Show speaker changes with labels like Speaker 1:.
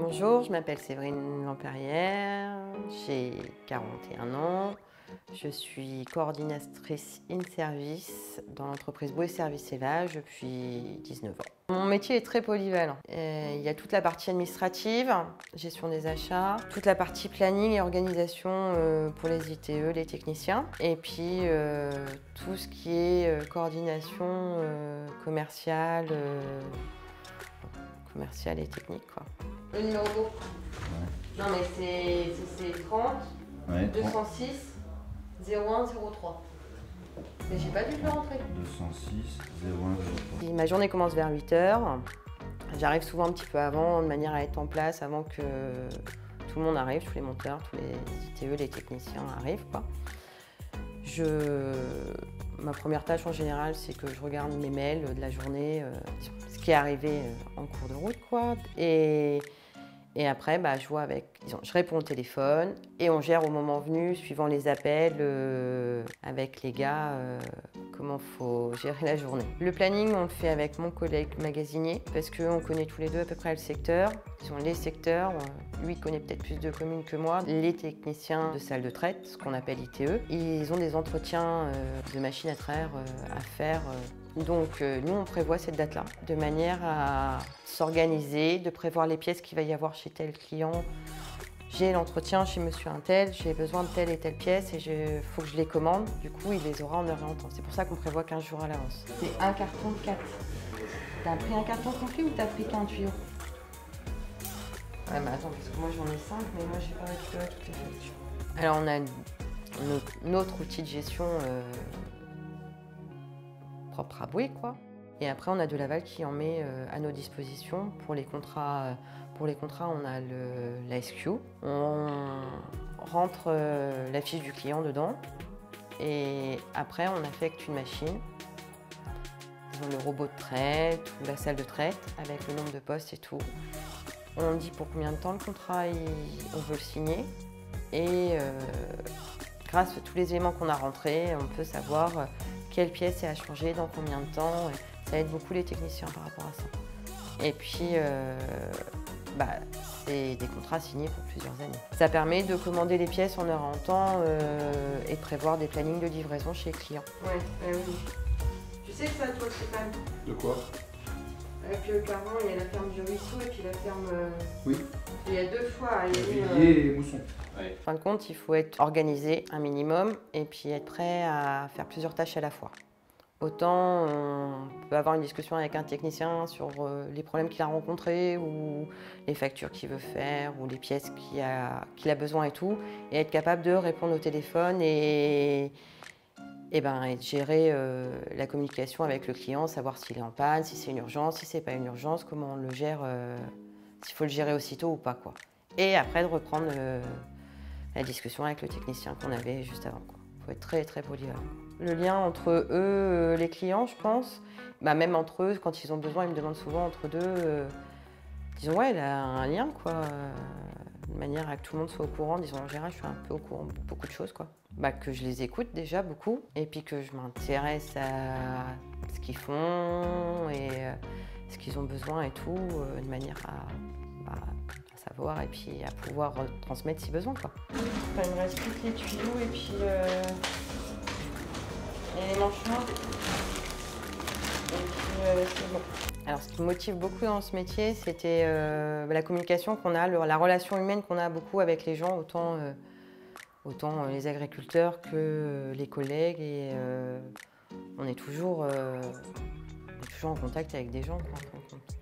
Speaker 1: Bonjour, je m'appelle Séverine Lampérière, j'ai 41 ans. Je suis coordinatrice in-service dans l'entreprise Bouygues Services Élevage depuis 19 ans. Mon métier est très polyvalent. Il y a toute la partie administrative, gestion des achats, toute la partie planning et organisation pour les ITE, les techniciens, et puis tout ce qui est coordination commerciale et technique, quoi. Le numéro. Ouais. Non mais c'est 30 ouais, 206 01 03. Mais j'ai pas dû le rentrer.
Speaker 2: 206 01 03.
Speaker 1: Ma journée commence vers 8 h. J'arrive souvent un petit peu avant, de manière à être en place avant que tout le monde arrive, tous les monteurs, tous les ITE, les techniciens arrivent, quoi. Ma première tâche en général, c'est que je regarde mes mails de la journée, ce qui est arrivé en cours de route, quoi. Et après, je vois je réponds au téléphone et on gère au moment venu, suivant les appels, avec les gars, comment faut gérer la journée. Le planning, on le fait avec mon collègue magasinier parce qu'on connaît tous les deux à peu près le secteur. Ils ont les secteurs, lui connaît peut-être plus de communes que moi. Les techniciens de salle de traite, ce qu'on appelle ITE, ils ont des entretiens de machines à traire à faire. Donc nous, on prévoit cette date-là, de manière à s'organiser, de prévoir les pièces qu'il va y avoir chez tel client. J'ai l'entretien chez monsieur un tel, j'ai besoin de telle et telle pièce et il faut que je les commande. Du coup, il les aura en heure et en temps. C'est pour ça qu'on prévoit 15 jours à l'avance. C'est un carton de 4. T'as pris un carton complet ou t'as pris qu'un tuyau? Ouais, mais attends, parce que moi j'en ai 5, mais moi j'ai pas récupéré toutes les factures. Alors on a notre outil de gestion propre à Bouygues, quoi. Et après, on a de Laval qui en met à nos dispositions. Pour les contrats, on a la SQ. On rentre la fiche du client dedans. Et après, on affecte une machine, le robot de traite ou la salle de traite, avec le nombre de postes et tout. On dit pour combien de temps le contrat on veut le signer. Et grâce à tous les éléments qu'on a rentrés, on peut savoir quelle pièce est à changer, dans combien de temps. Ça aide beaucoup les techniciens par rapport à ça. Et puis, c'est des contrats signés pour plusieurs années. Ça permet de commander les pièces en heure et en temps et de prévoir des plannings de livraison chez les clients. Ouais, oui. Tu sais que ça, toi, Stéphane?
Speaker 2: De quoi?
Speaker 1: Avec le Caron, il y a la ferme du Ruisseau et puis la ferme...
Speaker 2: Oui.
Speaker 1: Il y a deux fois.
Speaker 2: Villiers et Mousson.
Speaker 1: Ouais. En fin de compte, il faut être organisé un minimum et puis être prêt à faire plusieurs tâches à la fois. Autant on peut avoir une discussion avec un technicien sur les problèmes qu'il a rencontrés ou les factures qu'il veut faire ou les pièces qu'il a besoin et tout, et être capable de répondre au téléphone et de gérer la communication avec le client, savoir s'il est en panne, si c'est une urgence, si c'est pas une urgence, comment on le gère, s'il faut le gérer aussitôt ou pas, quoi. Et après de reprendre la discussion avec le technicien qu'on avait juste avant, quoi. Il faut être très très polyvalent. Le lien entre eux, les clients, je pense, même entre eux, quand ils ont besoin, ils me demandent souvent entre deux, disons ouais, il a un lien, quoi, de manière à que tout le monde soit au courant. Disons en général, je suis un peu au courant de beaucoup de choses, quoi. Que je les écoute déjà beaucoup, et puis que je m'intéresse à ce qu'ils font et ce qu'ils ont besoin et tout, de manière à savoir et puis à pouvoir transmettre si besoin, quoi. Il me reste plus que les tuyaux et puis et les manches noirs. Et puis c'est bon. Alors ce qui me motive beaucoup dans ce métier, c'était la communication qu'on a, la relation humaine qu'on a beaucoup avec les gens, autant les agriculteurs que les collègues. Et on est toujours en contact avec des gens, quoi, en fin de compte.